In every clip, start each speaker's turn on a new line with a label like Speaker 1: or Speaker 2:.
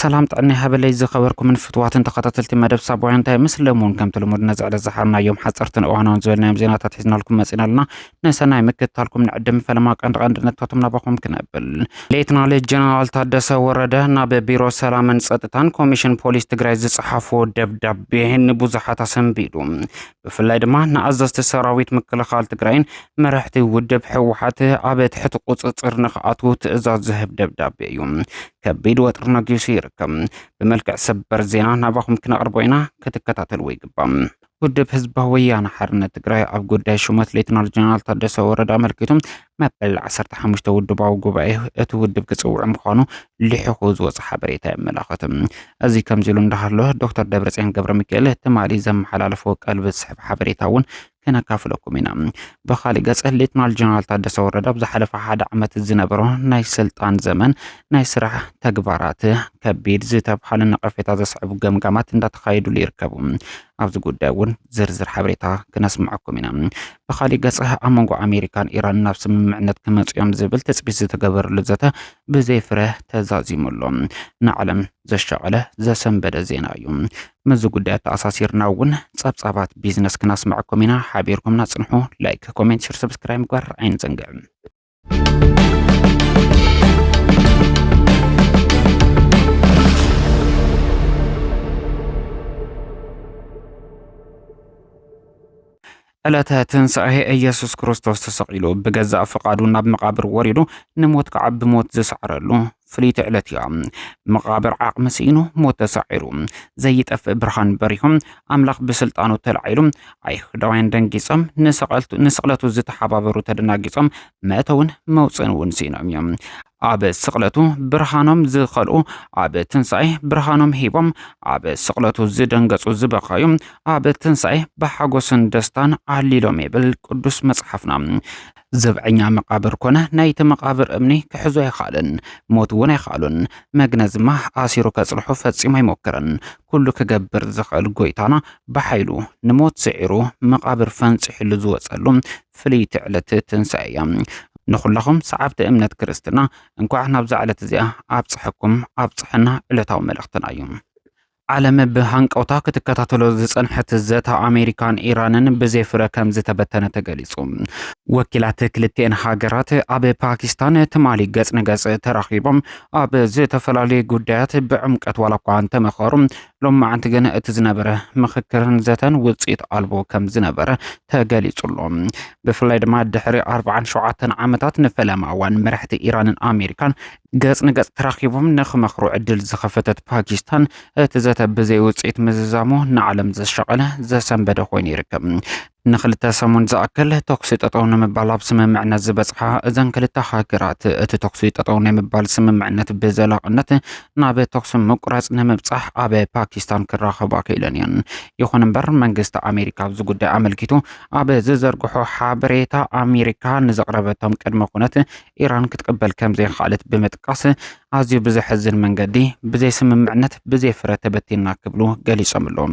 Speaker 1: سلام طعني هبلي زخبركم من فتوات تخطتلتي مدب صابوين تاي مسلمون كم تلمود نزع لزحرنا يوم حصرتن اوهنا ونزولنا مزينات تحزنا لكم مسئنا لنا نسانا مكتال لكم نعدم فلما قند نتوتم نباكم كنقبل ليتنا للجنرال تادس ورده ناب بيرو سلام نصطتان كوميشن بوليس تግራይ ዝጽሓፎ ደብዳቤ ንብዙሓት ኣሰንቢዱ ብፍላይ ድማ ንኣዘዝቲ ሰራዊት ምክልኻል ትግራይን መራሕቲ ውድብ ሕወሓት ኣብ ትሕቲ ቁፅፅር ንኽኣትዉ ትእዛዝ ዝህብ ደብዳቤ እዩ ከቢድ ወጥር ነጊሱ ይርከብ بملكع سبر زينا نباخم كنقربو ኢና ክትከታተልዎ ይግባም ውድብ ህዝባዊ ወያነ ሓርነት ትግራይ ኣብ ጉዳይ ሹመት ሌተናል ጀነራል ታደሰ ወረደ መልክቱም መበል 15 ውድባዊ ጉባኤ እቲ ውድብ ክጽውዕ ምዃኑ ልሕኹ ዝወጽ ሓበሬታ የመላኽትም እዚ ከምዚሉ እንዳሃሎ ዶክተር ደብረጽዮን ገብረ ሚካኤል ተማሊ ዘመሓላለፎ ቀልብ ዝስሕብ ሓበሬታ እውን كنكافلكم هنا بخالي قص ليتنال جنرال تادس ورده بزحلف حد عمت الزنبرو ناي سلطان زمن ناي سرح تكبارات كبير زيتا بحال نقفت هذا صعب قمقامات اندتخايدو ليركبوا ابز قداون زرزر حبريتا كنسمعكم هنا بخالي قص امونغو امريكان ايران نفس معنات كمصيام زبل تثبيت تغبر لزته بزيفره تزازيملو نعلم زشغله زسنبد زينايو مزو قدات اساسيرنا ون صبصبات بيزنس كنسمعكم هنا حابيركم نصنحو لايك كومنت شير سبسكرايب قر عين زنقع ألا تنسى إيسوس كريستوس تسقيلو بجزاء فقادو ناب مقابر وريدو نموت كعب موت زسعرلو فليت علتيا مقابر عاق مسينو موت تسعيرو زي تف برهان بريهم أملاق بسلطانو تلعيلو أي خدوين دنجيسم نسقلتو زيت حبابرو تدناجيسم ماتون موصنون سيناميم عب سقلتو برهانم زخلو عب تنسعي برهانم هيبم عب سقلتو زدنجصو زبقايم عب تنسعي بحاجوسن دستان عليلو ميبل قدوس مصحفنا زبعኛ مقابر كونه نايت مقابر امني كحزو يخالن موت ون يخالن مغنزما اسيرو كصلحو فصيم يمكرن كله كجبر زخل غويتانا بحيلو نموت سعيرو مقابر فنصحلو زوصلو فليت علت تنسايا نخلهم صعبت امنت كريستنا انكو احنا بزعلت زيا ابصحكم ابصحنا التاو ملختنا يوم عالم بهانقوتا كتكتاتلو زصنحت زتا امريكان ايرانن بزيفره كم زتبتنه تغليصو وكيلات كلتين هاجرات اب باكستان تمالي غص نغص تراخيبم اب زتفلالي غدات بعمقت ولاقان تمخرم لما انت جن اتزنبره مخكرن زتن وصيت البو كم زنبره تغليصلهم بفلاي دما دحري 47 عامات نفلما وان مرحت ايران امريكان غص نغص تراخيبم نخ مخرو عدل زخفتت باكستان اتزت بزي وصيت مززامو نعلم زشقله زسنبده خوين يركب نخلتا سمون زاكل توكسي تطون مبالاب سممعنا زبصحا اذن كلتا هاجرات ات توكسي تطون مبال سممعنت بزلاقنت ناب توكس مقراص نمبصح اب باكستان كراخبا كيلنيان يخون بر منግስት امريكا بز ጉዳይ አመልኪቱ اب ززرغحو حابريتا امريكا نزقربتهم قدم كونت ايران كتقبل كم زي خالت بمطقاس ازي بزحزن منغدي بزي سممعنت بزي فرته بتينا كبلو غليصملو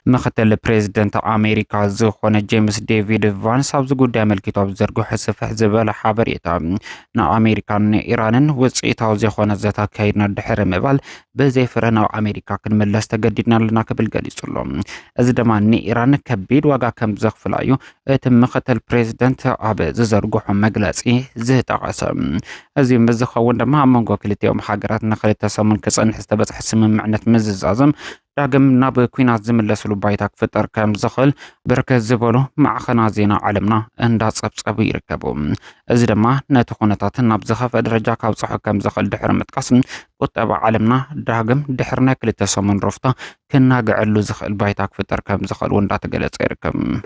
Speaker 1: مختل بريزيدنت امريكا زخونه جيمس ديفيد فانس ابز ጉዳይ አመልኪቱ زرغو حسفح زبل حابريتا نا امريكان ايرانن وصيتاو زخونه زتا كايدنا دحر مبال بزي فرنا امريكا كنملس تجددنا لنا كبل غليصلو از دماني ايران كبيد واغا كم زخفلايو اتم مختل بريزيدنت اب زرغو مغلصي زتقاسم ازي مزخون دما منغو كلتيوم حاجرات نخلت سمون كصنح استبصح سممعنت مززازم داغم ناب كوينات زملسلو بايتاك فطر كم زخل بركز زبلو مع خنازينا علمنا اندا صبصب يركبو از دما نتخونتات ناب زخف درجه كاوصح كم زخل دحر متقسم قطب علمنا داغم دحرنا كلت سمون رفتا كنا قعلو زخل بايتاك فطر كم زخل وندا تغلص يركب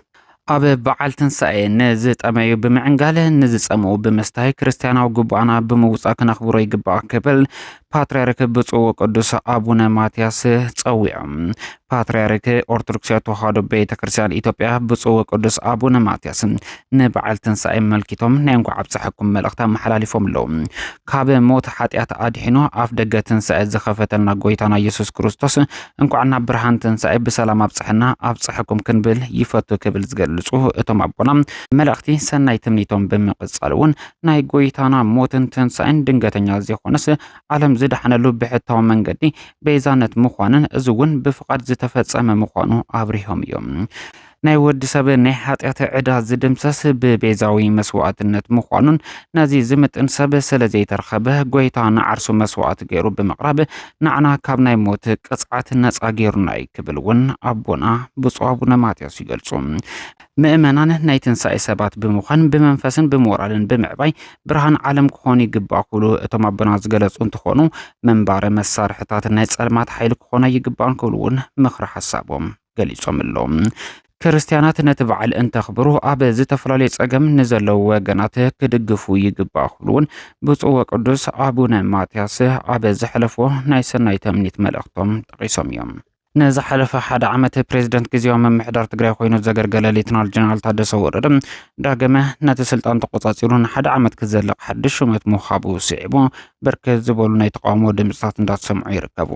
Speaker 1: اب بعل تنساي نزت اميو بمعنقاله نزصمو بمستاي كريستيانو غبانا بموصا كنخبرو يغبا كبل باتريارك بصو قدوس ابونا ماتياس صويام باتريارك ارثوذكس توحيد بيت كريستيان ايثيوبيا بصو قدوس ابونا ماتياس نبعل تنساي ملكيتهم نينغو عبصحكم ملختام محلاليفهم لو كاب موت حاتيات ادحينو اف دغ تنساي زخفتنا غويتانا يسوع كريستوس انكو عنا برهان تنساي بسلام ابصحنا ابصحكم كنبل يفتو كبل زغلصو اتم ابونا ملختي سناي تمنيتهم بمقصالون ناي غويتانا موتن تنساي دنگتኛ زي خونس عالم ዝድሓነሉ ብሕታዊ መንገዲ ቤዛነት ምዃንን እዚ እውን ብፍቃድ ዝተፈጸመ ምዃኑ አብሪሆም እዮም። ናይ ወዲ ሰብ ናይ ኃጢአት ዕዳ ዝድምሰስ ብቤዛዊ መስዋዕትነት ምዃኑን ነዚ ዝምጥን ሰብ ስለ ዘይተረኸበ ጎይታ ንዓርሱ መስዋዕት ገይሩ ብምቕራብ ንዓና ካብ ናይ ሞት ቅጽዓት ነጻ ገይሩና ክብል እውን አቦና ብፁዕ አቡነ ማትያስ ይገልጹ። ምእመናን ናይ ትንሣኤ ሰባት ብምዃን ብመንፈስን ብሞራልን ብምዕባይ ብርሃን ዓለም ክኾኑ ይግባእ ክብሉ እቶም አቦና ዝገለጹ እንትኾኑ መንባረ መሳርሕታት ናይ ጸልማት ሓይሊ ክኾኑ ይግባእን ክብሉ እውን ምኽሪ ሓሳቦም ገሊጾም ኣሎም። ክርስቲያናት ነቲ በዓል እንተኽብሩ ኣብ ዝተፈላለዩ ጸገም ንዘለዉ ወገናት ክድግፉ ይግባእ ክብሉ እውን ብፁዕ ወቅዱስ አቡነ ማትያስ ኣብ ዘሕለፎ ናይ ሰናይ ተምኒት መልእኽቶም ጠቂሶም እዮም። ንዝሓለፈ ሓደ ዓመት ፕሬዝደንት ግዚያዊ ምምሕዳር ትግራይ ኮይኑ ዘገልገለ ሌተናል ጀነራል ታደሰ ወረደ ዳግመ ነቲ ስልጣን ተቆጻጺሩ ንሓደ ዓመት ክዘልቕ ሓድሽ ሹመት ምውሃቡ ስዒቡ ብርክት ዝበሉ ናይ ተቃውሞ ድምፅታት እንዳተሰምዑ ይርከቡ።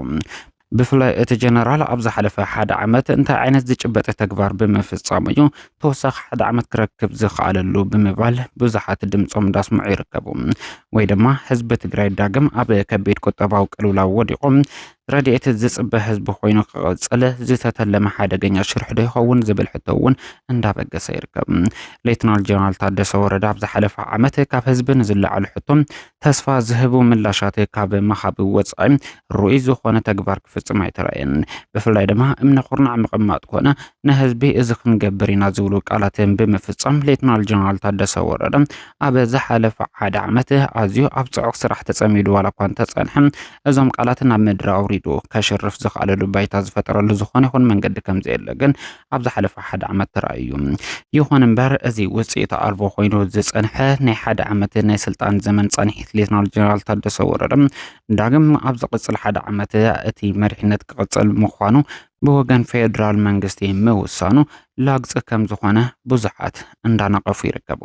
Speaker 1: ብፍላይ እቲ ጀነራል ኣብ ዝሓለፈ ሓደ ዓመት እንታይ ዓይነት ዝጭበጠ ተግባር ብምፍጻሙ እዩ ተወሳኺ ሓደ ዓመት ክረክብ ዝኽኣለሉ ብምባል ብዙሓት ድምፆም እንዳስምዑ ይርከቡ። ወይ ድማ ህዝቢ ትግራይ ዳግም ኣብ ከቢድ ቁጠባዊ ቅልውላው ወዲቖም ረድኤት ዝጽበ ህዝቢ ኮይኑ ክቕጽል ዝተተለመ ሓደገኛ ሽርሕ ዶ ይኸውን ዝብል ሕቶ እውን እንዳበገሰ ይርከብ። ሌተናል ጀነራል ታደሰ ወረደ ኣብ ዝሓለፈ ዓመት ካብ ህዝቢ ንዝለዓሉ ሕቶም ተስፋ ዝህቡ ምላሻት ካብ መኻቢ ወጻኢ ርኡይ ዝኾነ ተግባር ክፍጽም ኣይተረኣየን። ብፍላይ ድማ እምነ ኩርናዕ ምቕማጥ ኮነ ንህዝቢ እዚ ክንገብር ኢና ዝብሉ ቃላትን ብምፍጻም ሌተናል ጀነራል ታደሰ ወረደ ኣብ ዝሓለፈ ሓደ ዓመት ኣዝዩ ኣብ ጽዑቕ ስራሕ ተጸሚዱ ዋላ እኳ እንተጸንሐ እዞም ቃላት ናብ ምድሪ ኣውሪዱ ከሽርፍ ዝኽኣለሉ ባይታ ዝፈጠረሉ ዝኾነ ይኹን መንገዲ ከም ዘየለ ግን ኣብ ዝሓለፈ ሓደ ዓመት ተራእዩ። ይኹን እምበር እዚ ውፅኢት ኣልቦ ኮይኑ ዝጸንሐ ናይ ሓደ ዓመት ናይ ስልጣን ዘመን ጸኒሒት ሌተናል ጀነራል ታደሰ ወረደ ዳግም ኣብ ዝቕጽል ሓደ ዓመት እቲ መሪሕነት ክቕጽል ምዃኑ ብወገን ፌደራል መንግስቲ ምውሳኑ ላግጽ ከም ዝኾነ ብዙሓት እንዳነቐፉ ይርከቡ።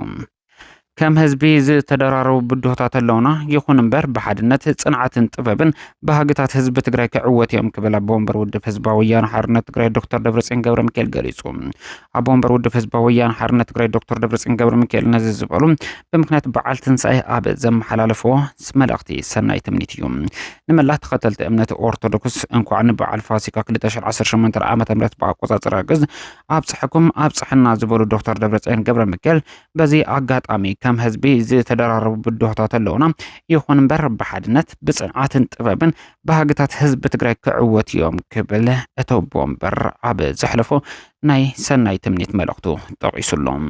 Speaker 1: ከም ህዝቢ ዝተደራረቡ ብድሆታት ኣለውና ይኹን እምበር ብሓድነት ጽንዓትን ጥበብን ባህግታት ህዝቢ ትግራይ ክዕወት እዮም ክብል ኣቦ ወንበር ውድብ ህዝባዊ ወያነ ሓርነት ትግራይ ዶክተር ደብረጽዮን ገብረ ሚካኤል ገሊጹ። ኣቦ ወንበር ውድብ ህዝባዊ ወያነ ሓርነት ትግራይ ዶክተር ደብረጽዮን ገብረ ሚካኤል ነዚ ዝበሉ ብምክንያት በዓል ትንሣኤ ኣብ ዘመሓላለፍዎ መልእኽቲ ሰናይ ትምኒት እዩ። ንመላ ተኸተልቲ እምነት ኦርቶዶክስ እንኳዕ ንበዓል ፋሲካ 2018 ዓመተ ምህረት ብኣቆጻጽራ ግዝ ኣብጽሕኩም ኣብጽሕና ዝበሉ ዶክተር ደብረጽዮን ገብረ ሚካኤል በዚ ኣጋጣሚ ከም ህዝቢ ዝተደራረቡ ብድሆታት ኣለውና ይኹን እምበር ብሓድነት ብጽንዓትን ጥበብን ባህግታት ህዝቢ ትግራይ ክዕወት እዮም ክብል እቲ ኣቦ ወንበር ኣብ ዘሕለፎ ናይ ሰናይ ትምኒት መልእኽቱ ጠቂሱሎም።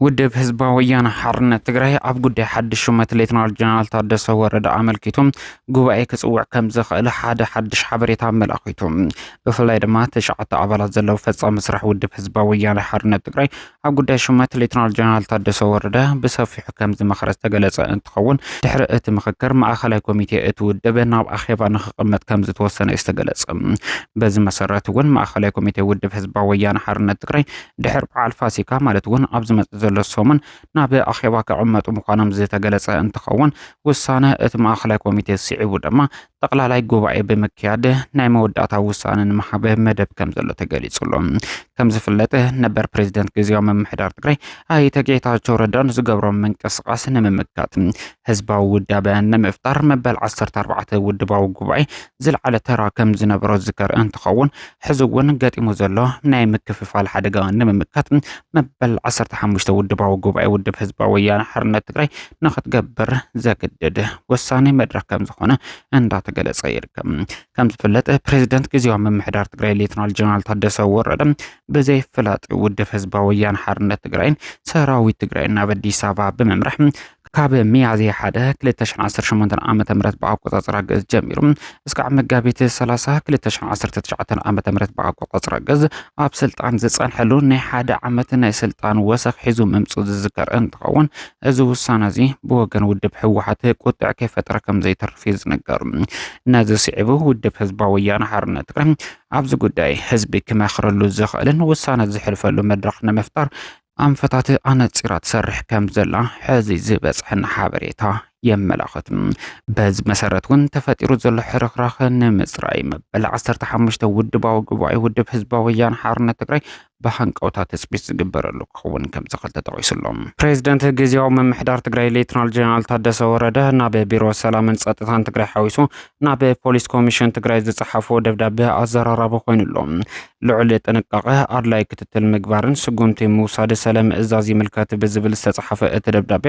Speaker 1: ውድብ ህዝባዊ ወያነ ሓርነት ትግራይ ኣብ ጉዳይ ሓድሽ ሹመት ሌተናል ጀነራል ታደሰ ወረደ ኣመልኪቶም ጉባኤ ክጽውዕ ከም ዝኽእል ሓደ ሓድሽ ሓበሬታ ኣመላኺቱ። ብፍላይ ድማ 9 ኣባላት ዘለዎ ፈጻሚ ስራሕ ውድብ ህዝባዊ ወያነ ሓርነት ትግራይ ኣብ ጉዳይ ሹመት ሌተናል ጀነራል ታደሰ ወረደ ብሰፊሑ ከም ዝመኽረ ዝተገለጸ እንትኸውን ድሕሪ እቲ ምክክር ማእኸላይ ኮሚቴ እቲ ውድብ ናብ ኣኼባ ንኽቕመጥ ከም ዝተወሰነ እዩ ዝተገለጸ። በዚ መሰረት እውን ማእኸላይ ኮሚቴ ውድብ ህዝባዊ ወያነ ሓርነት ትግራይ ድሕሪ በዓል ፋሲካ ማለት እውን ኣብ ዝመጽእ ዘሎ ሰሙን ናብ ኣኼባ ክቕመጡ ምዃኖም ዝተገለጸ እንትኸውን ውሳነ እቲ ማእኸላይ ኮሚቴ ስዒቡ ድማ ጠቕላላይ ጉባኤ ብምክያድ ናይ መወዳእታ ውሳነ ንምሓበ መደብ ከም ዘሎ ተገሊጹሎም። ከም ዝፍለጥ ነበር ፕሬዝደንት ግዚያዊ ምምሕዳር ትግራይ ኣይተ ጌታቸው ረዳን ዝገብሮም ምንቅስቓስ ንምምካት ህዝባዊ ውዳበ ንምፍጣር መበል 14 ውድባዊ ጉባኤ ዝለዓለ ተራ ከም ዝነበሮ ዝከር እንትኸውን ሕዚ እውን ገጢሙ ዘሎ ናይ ምክፍፋል ሓደጋ ንምምካት መበል 15 ውድባዊ ጉባኤ ውድብ ህዝባዊ ወያነ ሓርነት ትግራይ ንኽትገብር ዘግድድ ወሳነ መድረክ ከም ዝኾነ እንዳተገለጸ ይርከብ። ከም ዝፍለጥ ፕሬዝደንት ግዚያዊ ምምሕዳር ትግራይ ሌተናል ጀነራል ታደሰ ወረደ ብዘይፍላጥ ውድብ ህዝባዊ ወያነ ሓርነት ትግራይን ሰራዊት ትግራይ ናብ አዲስ አበባ ብምምራሕ ካብ ሚያዝያ 1 2018 ዓመተ ምህረት በአቆጻጽራ ገዝ ጀሚሩ እስከ መጋቢት 30 2019 ዓመተ ምህረት በአቆጻጽራ ገዝ ኣብ ስልጣን ዝጸንሐሉ ናይ ሓደ ዓመት ናይ ስልጣን ወሰኽ ሒዙ መምጽኡ ዝዝከር እንትኸውን እዚ ውሳነ እዚ ብወገን ውድብ ህወሓት ቁጥዕ ከይፈጠረ ከም ዘይተርፍ ዝነገሩ። ነዚ ስዒቡ ውድብ ህዝባዊ ወያነ ሓርነት ትግራይ ኣብዚ ጉዳይ ህዝቢ ክመኽረሉ ዝኽእልን ውሳነ ዝሕልፈሉ መድረኽ ንምፍጣር ኣንፈታት ኣነፂራ ትሰርሕ ከም ዘላ ሕዚ ዝበጽሐና ሓበሬታ የመላኽት። በዚ መሰረት እውን ተፈጢሩ ዘሎ ሕርኽራኽ ንምጽራይ መበል 15 ውድባዊ ጉባኤ ውድብ ህዝባዊ ወያነ ሓርነት ትግራይ بحنقوتا تثبيت ዝግበረሉ ክኸውን ከም ዝኽእል ተጠቂሱሎም ፕሬዝዳንት ግዚያዊ ምምሕዳር ትግራይ ሌተናል ጀነራል ታደሰ ወረደ ናብ ቢሮ ሰላምን ጸጥታን ትግራይ ሓዊሱ ናብ ፖሊስ ኮሚሽን ትግራይ ዝጸሓፎ ደብዳቤ ኣዘራራቢ ኮይኑሎም ልዑል ጥንቃቐ ኣድላይ ክትትል ምግባርን ስጉምቲ ምውሳድ ሰላም እዛዝ ይምልከት ብዝብል ዝተጻሕፈ እቲ ደብዳቤ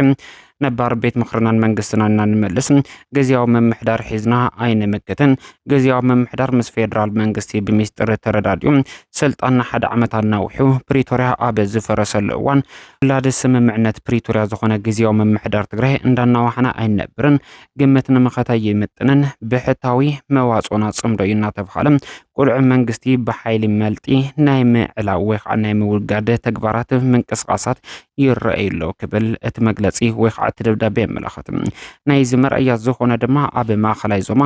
Speaker 1: ነባር ቤት ምኽርናን መንግስትናን ንመልስ ግዚያዊ ምምሕዳር ሒዝና ኣይንምክትን ግዚያዊ ምምሕዳር ምስ ፌደራል መንግስቲ ብሚስጥር ተረዳድዩ ስልጣንና ሓደ ዓመት ኣናውሑ ፕሪቶሪያ ኣብ ዝፈረሰሉ እዋን ላድ ስምምዕነት ፕሪቶሪያ ዝኾነ ግዚያዊ ምምሕዳር ትግራይ እንዳናዋሕና ኣይነብርን ግምት ንምኸታ ይምጥንን ብሕታዊ መዋጾና ጽምዶ እናተባሃለ ቁልዕ መንግስቲ ብሓይሊ መልጢ ናይ ምዕላው ወይ ከዓ ናይ ምውጋድ ተግባራት ምንቅስቃሳት ይረአየሎ ክብል እቲ መግለጺ ወይ ከዓ እቲ ደብዳቤ የመላኽት ናይ ዝመርኣያ ዝኾነ ድማ ኣብ ማእኸላይ ዞማ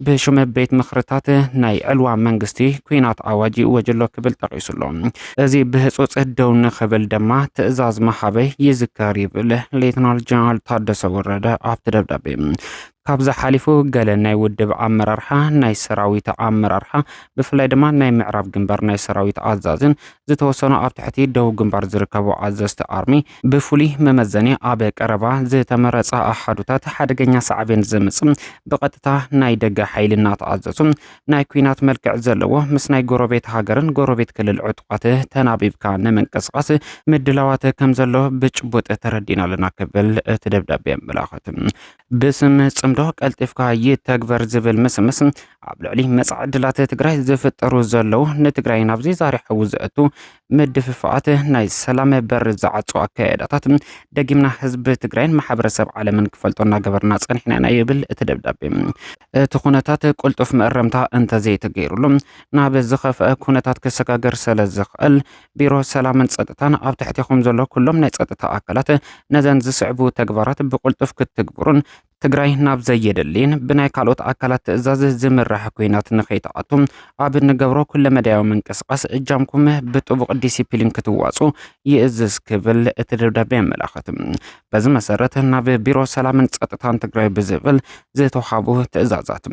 Speaker 1: ብሽመ ቤት ምኽርታት ናይ ዕልዋ መንግስቲ ኩናት ኣዋጅ ወጀሎ ክብል ጠቂሱሎ እዚ ብህጹጽ ደው ንኽብል ድማ ትእዛዝ መሓበይ ይዝከር ይብል ሌተናል ጀነራል ታደሰ ወረደ ኣብቲ ደብዳቤ ካብዛ ሓሊፉ ገለ ናይ ውድብ ኣመራርሓ ናይ ሰራዊት ኣመራርሓ ብፍላይ ድማ ናይ ምዕራብ ግንባር ናይ ሰራዊት ኣዛዝን ዝተወሰኑ ኣብ ትሕቲ ደቡብ ግንባር ዝርከቡ ኣዘዝቲ ኣርሚ ብፍሉይ መመዘኒ ኣብ ቀረባ ዝተመረጸ ኣሓዱታት ሓደገኛ ሳዕቤን ዘምጽእ ብቐጥታ ናይ ደገ ሓይሊ እናተኣዘዙ ናይ ኩናት መልክዕ ዘለዎ ምስ ናይ ጎረቤት ሃገርን ጎረቤት ክልል ዕጡቃት ተናቢብካ ንምንቅስቃስ ምድላዋት ከም ዘሎ ብጭቡጥ ተረዲና ኣለና ክብል እቲ ደብዳቤ የመላኽት ብስም ጽምዶ ቀልጢፍካ ይተግበር ዝብል ምስምስ ኣብ ልዕሊ መጻዕድላት ትግራይ ዝፍጠሩ ዘለው ንትግራይ ናብዚ ዛሪሕው ዝእቱ ምድፍፋት ናይ ሰላም በር ዝዓጹ ኣካያዳታት ደጊምና ህዝቢ ትግራይን ማሕበረሰብ ዓለምን ክፈልጦና ገበርና ጸኒሕና ይብል እቲ ደብዳቤ እቲ ኩነታት ቁልጡፍ ምእረምታ እንተዘይተገይሩሉ ናብ ዝኸፍአ ኩነታት ክሰጋገር ስለ ዝኽእል ቢሮ ሰላምን ጸጥታን ኣብ ትሕቲኹም ዘሎ ኩሎም ናይ ጸጥታ ኣካላት ነዘን ዝስዕቡ ተግባራት ብቁልጡፍ ክትግብሩን ትግራይ ናብ ዘየደልን ብናይ ካልኦት ኣካላት ትእዛዝ ዝምራሕ ኩናት ንኸይተኣቱ ኣብ ንገብሮ ኩለ መዳያዊ ምንቅስቃስ እጃምኩም ብጥቡቕ ዲሲፕሊን ክትዋጹ ይእዝዝ ክብል እቲ ደብዳቤ የመላኽት በዚ መሰረት ናብ ቢሮ ሰላምን ጸጥታን ትግራይ ብዝብል ዝተወሃቡ ትእዛዛት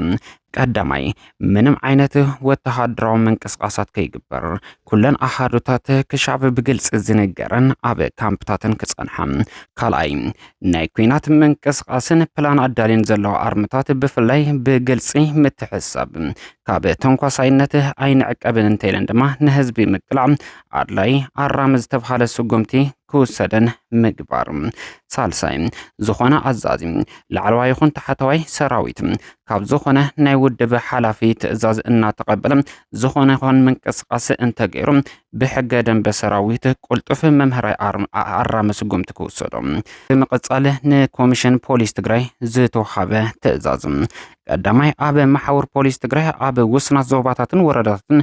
Speaker 1: ቀዳማይ ምንም ዓይነት ወተሃደራዊ ምንቅስቃሳት ከይግበር ኩለን ኣሓዱታት ክሻብ ብግልጽ ዝነገረን ኣብ ካምፕታትን ክጸንሐ ካልኣይ ናይ ኩናት ምንቅስቃስን ፕላን ኣዳልን ዘለዎ ኣርምታት ብፍላይ ብግልጽ ምትሕሳብ ካብ ተንኳሳይነት ኣይንዕቀብን እንተይለን ድማ ንህዝቢ ምቅላዕ ኣድላይ ኣራም ዝተባሃለ ስጉምቲ ክውሰደን ምግባር ሳልሳይ ዝኾነ ኣዛዚ ላዕለዋ ይኹን ታሕተዋይ ሰራዊት ካብ ዝኾነ ናይ ውድብ ሓላፊ ትእዛዝ እናተቐበለ ዝኾነ ይኹን ምንቅስቃስ እንተገይሩ ብሕገ ደንበ ሰራዊት ቁልጡፍ መምሃራይ ኣራም ስጉምቲ ክውሰዶም ብምቕጻል ንኮሚሽን ፖሊስ ትግራይ ዝተወሃበ ትእዛዝ ቀዳማይ ኣብ ማሕበር ፖሊስ ትግራይ ኣብ ውስናት ዞባታትን ወረዳታትን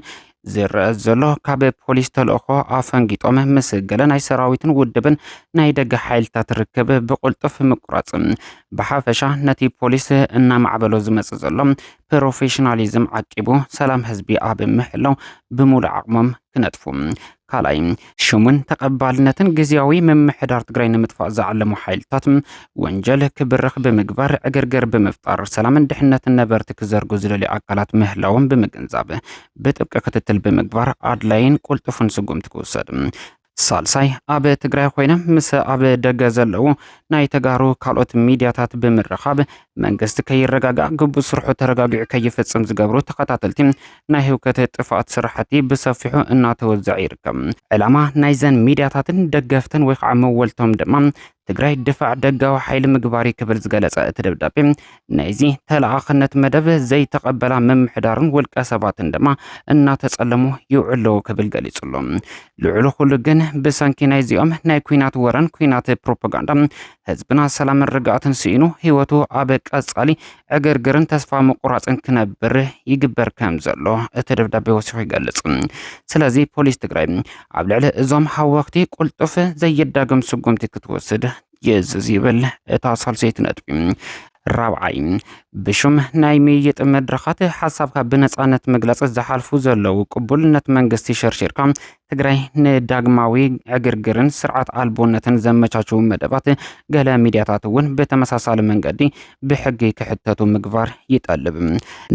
Speaker 1: ዝርአ ዘሎ ካብ ፖሊስ ተልእኾ ኣፈንጊጦም ምስ ገለ ናይ ሰራዊትን ውድብን ናይ ደገ ሓይልታት ርክብ ብቁልጡፍ ምቁራጽ ብሓፈሻ ነቲ ፖሊስ እናማዕበሎ ዝመጽእ ዘሎ ፕሮፌሽናሊዝም ዓቂቡ ሰላም ህዝቢ ኣብ ምሕላው ብሙሉእ ዓቕሞም ክነጥፉ ካልኣይ ሽሙን ተቐባልነትን ግዚያዊ ምምሕዳር ትግራይ ንምጥፋእ ዝዓለሙ ሓይልታት ወንጀል ክብርኽ ብምግባር ዕግርግር ብምፍጣር ሰላምን ድሕነትን ነበርቲ ክዘርጉ ዝደልዩ ኣካላት ምህላዎም ብምግንዛብ ብጥብቂ ክትትል ብምግባር ኣድላይን ቁልጡፍን ስጉምቲ ክውሰድ ሳልሳይ ኣብ ትግራይ ኮይኖም ምስ ኣብ ደገ ዘለው ናይ ተጋሩ ካልኦት ሚድያታት ብምርኻብ መንግስቲ ከይረጋጋእ ግቡእ ስርሑ ተረጋጊዑ ከይፍጽም ዝገብሩ ተኸታተልቲ ናይ ህውከት ጥፋት ስራሕቲ ብሰፊሑ እናተወዘዐ ይርከብ ዕላማ ናይዘን ሚድያታትን ደገፍትን ወይ ከዓ መወልቶም ድማ ትግራይ ድፋዕ ደጋዊ ሓይሊ ምግባሪ ክብል ዝገለጸ እቲ ደብዳቤ ናይዚ ተለኣኽነት መደብ ዘይተቐበላ ምምሕዳርን ውልቀ ሰባትን ድማ እናተጸለሙ ይውዕለው ክብል ገሊጹሎም ልዕሉ ኩሉ ግን ብሰንኪ ናይዚኦም ናይ ኩናት ወረን ኩናት ፕሮፓጋንዳ ህዝብና ሰላምን ርግኣትን ስኢኑ ህይወቱ ኣብ ቀጻሊ ዕግርግርን ተስፋ ምቁራጽን ክነብር ይግበር ከም ዘሎ እቲ ደብዳቤ ወሲኹ ይገልጽ ስለዚ ፖሊስ ትግራይ ኣብ ልዕሊ እዞም ሓወኽቲ ቁልጡፍ ዘየዳግም ስጉምቲ ክትወስድ يزيبل تاصل سيت نتبي رابعين بشم نايمي يتمدرخات حسابك بنصانت مجلس زحالفو زلو قبولነት መንግስቲ ሸርሽርካ ትግራይ ንዳግማዊ ዕግርግርን ስርዓት አልቦነትን ዘመቻቸው መደባት ገለ ሚዲያታት እውን በተመሳሳለ መንገዲ በሕጊ ክሕተቱ ምግባር ይጣልብ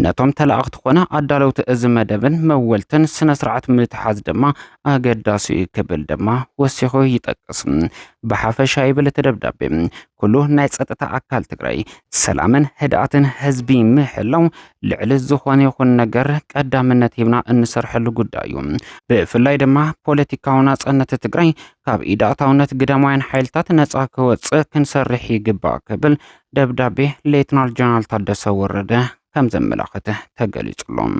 Speaker 1: ነቶም ተላእኽት ኾነ አዳለውት እዚ መደብን መወልትን ስነ ስርዓት ምትሓዝ ድማ አገዳሲ ክብል ድማ ወሲኹ ይጠቅስ በሐፈሻ ይብል ተደብዳቤ ኩሉ ናይ ጸጥታ አካል ትግራይ ሰላምን ህድአትን ህዝቢ ምሕላው ልዕል ዝኾነ ይኹን ነገር ቀዳምነት ሂብና እንሰርሐሉ ጉዳዩ ብፍላይ ድማ ፖለቲካውና ጸነት ትግራይ ካብ ኢዳታውነት ግዳማውያን ኃይልታት ነጻ ክወጽእ ክንሰርሕ ይግባእ ክብል ደብዳቤ ሌተናል ጀነራል ታደሰ ወረደ ከም ዘመላኽተ ተገሊጹሎም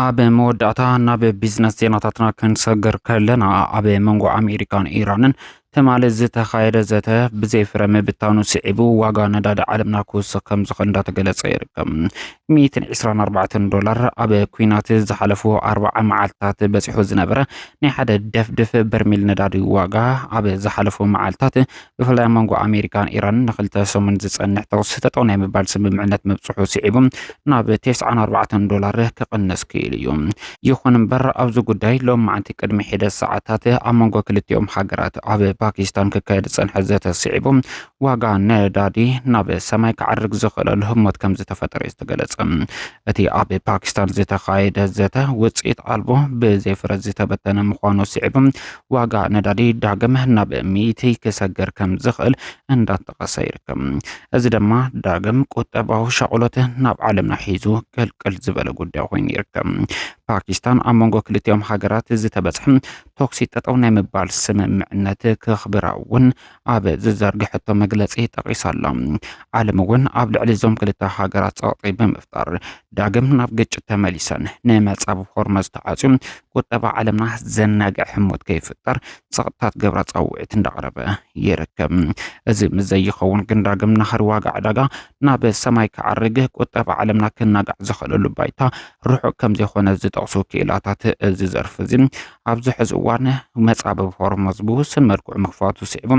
Speaker 1: አበ መወዳታ ናብ ቢዝነስ ዜናታትና ክንሰገር ከለና አበ መንጎ አሜሪካን ኢራንን ተማለ ዝተኻየደ ዘተ ብዘይ ፍረመ ብታኑ ስዒቡ ዋጋ ነዳዲ ዓለምና ክውስኽ ከም ዝኽእል እንዳተገለጸ ይርከብ $124 አበ ኩናት ዝሓለፉ 40 መዓልታት በፂሑ ዝነበረ ናይ ሓደ ደፍድፍ በርሚል ነዳዲ ዋጋ አበ ዝሓለፉ መዓልታት ብፍላይ መንጎ አሜሪካን ኢራንን ንኽልተ ሰሙን ዝጸንሕ ተኩስ ተጠው ናይ ምባል ስምምዕነት መብጽሑ ስዒቡ ናብ $94 ክቕንስ ክኢሉ እዩ ይኹን እምበር ኣብዚ ጉዳይ ሎም መዓንቲ ቅድሚ ሒደት ሰዓታት ኣብ መንጎ ክልቲኦም ሃገራት አበ ፓኪስታን ክካየድ ጸንሐ ዘተ ስዒቡ ዋጋ ነዳዲ ናብ ሰማይ ክዓርግ ዝኽእለሉ ህሞት ከም ዝተፈጠረ ዝተገለጸ እቲ ኣብ ፓኪስታን ዝተኻየደ ዘተ ውጽኢት አልቦ ብዘይፍረ ዝተበተነ ምዃኑ ስዒቡ ዋጋ ነዳዲ ዳግም ናብ 100 ክሰገር ከም ዝኽእል እንዳተጠቐሰ ይርከብ እዚ ድማ ዳግም ቁጠባዊ ሸቕሎት ናብ ዓለምና ሒዙ ቅልቅል ዝበለ ጉዳይ ኮይኑ ይርከብ ፓኪስታን ኣብ መንጎ ክልቲኦም ሃገራት ዝተበጽሐ ቶክሲ ጠጠው ናይ ምባል ስምምዕነት ክኽብራውን ኣብ ዝዘርግሐቶ መግለጺ ጠቒሳላ ዓለም እውን ኣብ ልዕሊ ዞም ክልተ ሃገራት ጸቕጢ ብምፍጣር ዳግም ናብ ግጭት ተመሊሰን ንመጻብ ሆርሙዝ ተዓጽዩ ቁጠባ ዓለምና ዘናግዕ ሕሞት ከይፍጠር ጸቕጥታት ገብራ ጻውዒት እንዳቕረበ ይርከብ እዚ ምዘይኸውን ግን ዳግም ናህሪ ዋጋ ዕዳጋ ናብ ሰማይ ክዓርግ ቁጠባ ዓለምና ክናጋዕ ዝኽእለሉ ባይታ ርሑቕ ከም ዘይኾነ ዝጠቕሱ ክኢላታት እዚ ዘርፍ እዚ ኣብዚ ሕዚ እዋን መጻብ ሆርሙዝ ብውስን መልክዑ ምኽፋቱ ስዒቡ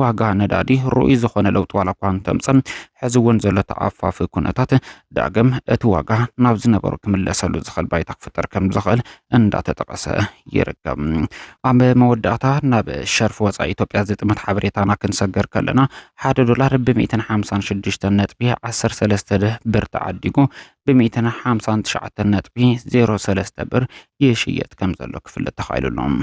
Speaker 1: ዋጋ ነዳዲ ሩኡይ ዝኾነ ለውጢ ዋላ እኳ እንተምጽእ ሕዚ እውን ዘሎ ተኣፋፊ ኩነታት ዳግም እቲ ዋጋ ናብ ዝነበሩ ክምለሰሉ ዝኽእል ባይታ ክፍጠር ከም ዝኽእል እንዳተጠቐሰ ይርከብ ኣብ መወዳእታ ናብ ሸርፍ ወፃኢ ኢትዮጵያ ዝጥምት ሓበሬታና ክንሰገር ከለና $1 ብ156.13 ብር ተዓዲጉ ብ159.03 ብር ይሽየጥ ከም ዘሎ ክፍለጥ ተኻኢሉሎም